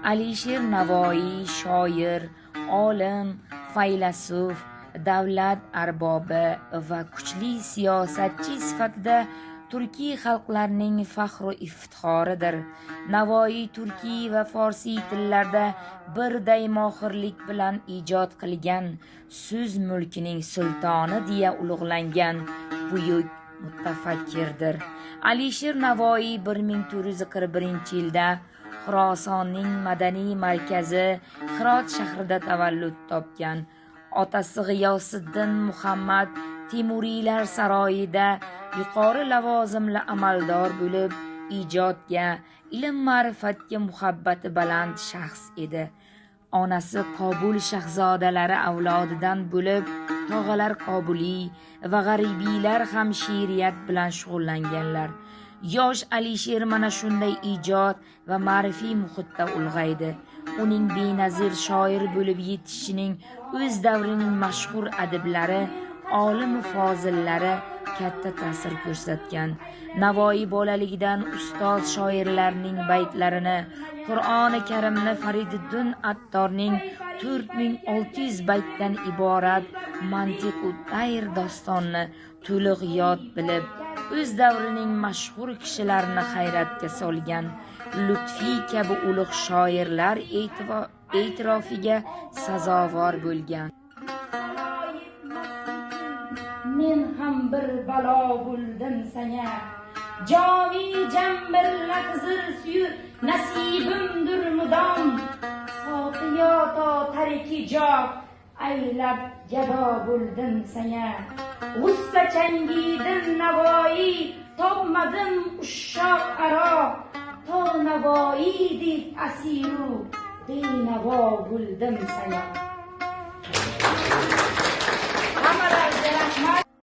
Alisher Navoiy shoir, olim, faylasuf, davlat arbobi va kuchli siyosatchi sifatida turkiy xalqlarning faxru iftixoridir. Navoiy turkiy va farsiy tillarda birday mohirlik bilan ijod qilgan, so'z mulkining sultoni deya ulug'langan buyuk mutafakkirdir. Alisher Navoiy 1441-yilda Xurosonning madaniy markazi Hirot shahrida tavallud topgan. Otasi G'iyosiddin Muhammad Temuriylar saroyida yuqori lavozimli amaldor bo'lib, ijodga, ilm-ma'rifatga muhabbati baland shaxs edi. Onasi Qobul shahzodalari avlodidan bo'lib, tog'alar Qobuliy va g'aribiylar ham she'riyat bilan shug'ullanganlar. Yosh Alisher mana shunday ijod va ma'rifiy muhitda ulg'aydi. Uning benazir shoir bo'lib yetishining o'z davrining mashhur adiblari, olim fozillari katta ta'sir ko'rsatgan. Navoiy bolaligidan ustoz shoirlarning baytlarini, Qur'oni Karimni Fariduddin Attorning 4600 baytdan iborat Mantiqu Tayr dostonni to'liq yod bilib, o'z davrining mashhur kishilarini hayratga solgan. Lutfiy kabi ulug' shoirlar e'tirofiga sazovor bo'lgan. Men ham bir balo bo'ldim sanga, joni jam bir lahzir suyur nasibimdir mudom, soqiyo to tariki job aylab gado bo'ldim sanga. G'ussa changidim Navoiy, topmadim ushoq aro, to Navoiydek asiru benavo bo'ldim sanga.